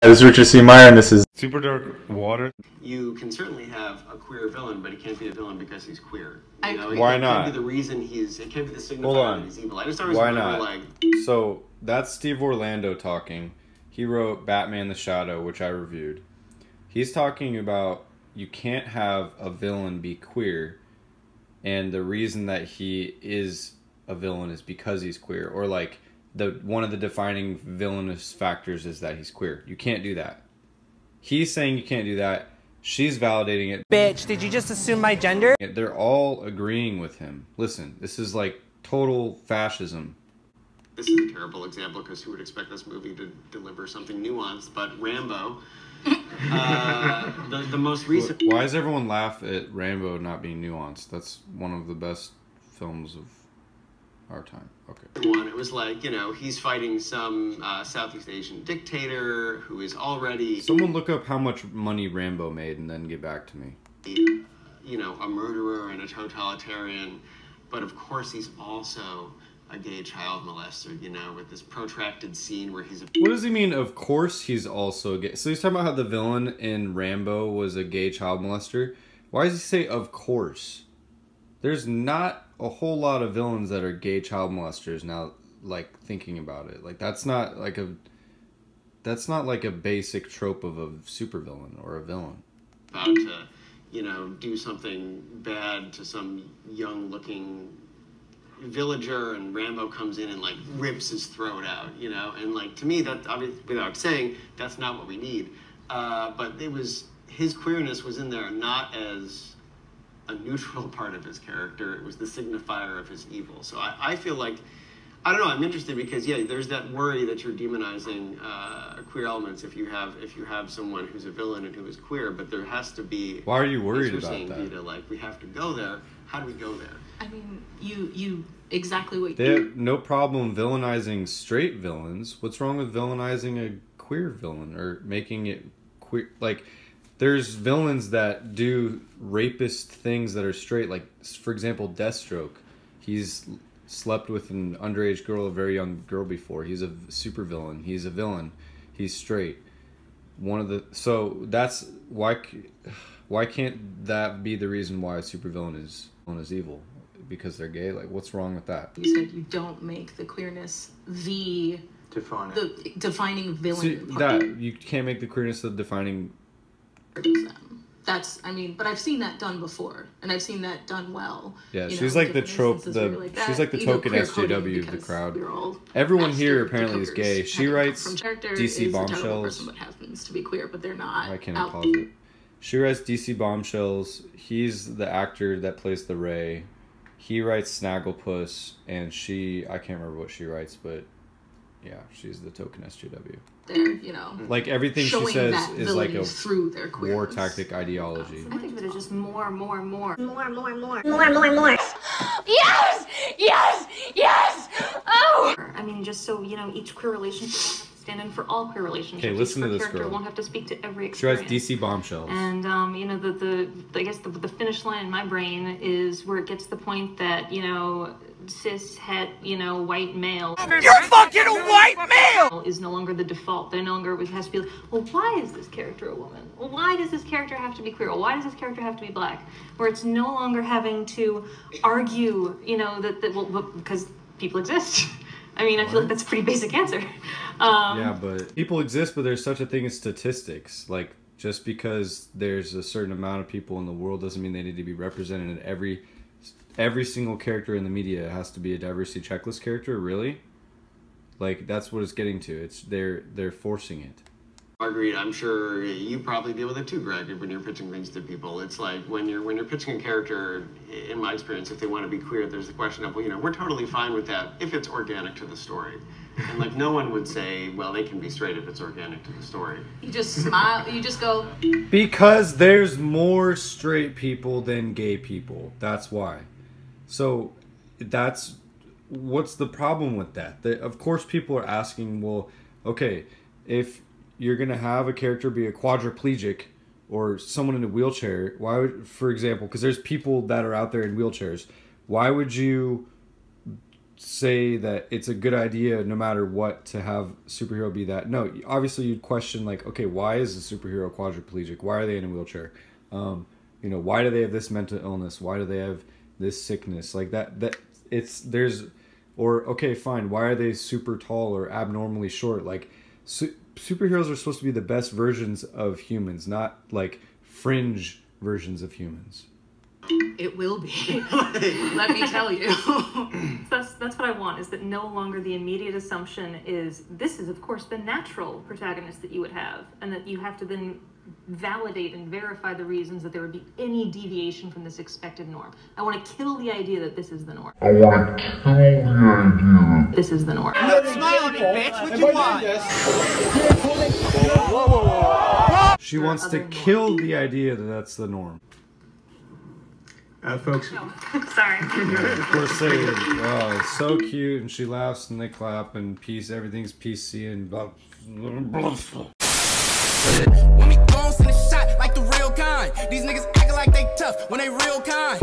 This is Richard C. Meyer, and this is Superdarkwater. You can certainly have a queer villain, but he can't be a villain because he's queer. Why not? It can't be the reason it can't be the signifier that he's evil. I just always remember, like... So, that's Steve Orlando talking. He wrote Batman the Shadow, which I reviewed. He's talking about you can't have a villain be queer, and the reason that he is a villain is because he's queer, or like... one of the defining villainous factors is that he's queer. You can't do that. He's saying you can't do that. She's validating it. Bitch, did you just assume my gender? They're all agreeing with him. Listen, this is like total fascism. This is a terrible example because who would expect this movie to deliver something nuanced, but Rambo, the most recent... Why does everyone laugh at Rambo not being nuanced? That's one of the best films of our time. Okay. One, it was like, you know, he's fighting some Southeast Asian dictator who is already... Someone look up how much money Rambo made and then get back to me. You know, a murderer and a totalitarian, but of course he's also a gay child molester, you know, with this protracted scene where he's... What does he mean, of course he's also gay? So he's talking about how the villain in Rambo was a gay child molester? Why does he say, of course? There's not a whole lot of villains that are gay child molesters now, like, thinking about it. Like, that's not like a basic trope of a supervillain or a villain. About to, you know, do something bad to some young-looking villager, and Rambo comes in and, like, rips his throat out, you know? And, like, to me, that, obviously, without saying, that's not what we need. But it was, his queerness was in there not as a neutral part of his character. It was the signifier of his evil. So I feel like, I don't know, I'm interested because, yeah, there's that worry that you're demonizing queer elements if you have someone who's a villain and who is queer, but there has to be... Why are you worried about saying, that? Vita, like, we have to go there. How do we go there? I mean, you exactly what they have no problem villainizing straight villains. What's wrong with villainizing a queer villain or making it queer? Like, there's villains that do rapist things that are straight. Like, for example, Deathstroke. He's slept with an underage girl, a very young girl before. He's a super villain. He's a villain. He's straight. So that's why can't that be the reason why a supervillain is evil? Because they're gay? Like, what's wrong with that? You said you don't make the queerness the defining villain. See, you can't make the queerness the defining. That's, I mean, but I've seen that done before, and I've seen that done well. Yeah, she's like the trope, she's like the token SJW of the crowd. Everyone here apparently is gay. She writes DC Bombshells. What happens to be queer, but they're not. Why can't I pause it? She writes DC Bombshells. He's the actor that plays the Ray. He writes Snagglepuss, and I can't remember what she writes, but yeah, she's the token SJW. They're, you know, like everything she says is like a through their war tactic ideology. I think of it as just more. Yes! Yes! Yes! Oh! I mean, just so, you know, each queer relationship stand in for all queer relationships. Okay, listen to this character girl. Won't have to speak to every She writes experience. DC Bombshells. And, you know, I guess the finish line in my brain is where it gets to the point that, you know, cis het, you know, white male. You're fucking a white male! Is no longer the default. They no longer has to be like, well, why is this character a woman? Well, why does this character have to be queer? Well, why does this character have to be black? Where it's no longer having to argue, you know, well, because people exist. I mean, I feel like that's a pretty basic answer. Yeah, but people exist, but there's such a thing as statistics. Like, just because there's a certain amount of people in the world doesn't mean they need to be represented in every single character in the media has to be a diversity checklist character, really? Like, that's what it's getting to. It's they're forcing it. Marguerite, I'm sure you probably deal with it too, Greg, when you're pitching things to people. It's like when you're pitching a character, in my experience, if they want to be queer, there's the question of, well, you know, we're totally fine with that if it's organic to the story. And like no one would say, well, they can be straight if it's organic to the story. You just smile, you just go... Because there's more straight people than gay people. That's why. So what's the problem with that? Of course people are asking, well, okay, if you're going to have a character be a quadriplegic or someone in a wheelchair, why would, for example, because there's people that are out there in wheelchairs, why would you say that it's a good idea no matter what to have superhero be that. No, obviously you'd question like, okay, why is the superhero quadriplegic? Why are they in a wheelchair? You know, why do they have this mental illness? Why do they have this sickness? Like that it's there's, or okay, fine, why are they super tall or abnormally short? Like superheroes are supposed to be the best versions of humans, not like fringe versions of humans. It will be. Let me tell you. That's what I want, is that no longer the immediate assumption is this is of course the natural protagonist that you would have, and that you have to then validate and verify the reasons that there would be any deviation from this expected norm. I want to kill the idea that this is the norm. I want to kill the idea that this is the norm. Smile at me, bitch. What you want? She wants to kill the idea that that's the norm. Folks. No, sorry. Of course, they, oh, it's so cute, and she laughs and they clap and peace, everything's PC and blah, blah, blah. When we gon' send a shot like the real kind. These niggas acting like they tough when they real kind.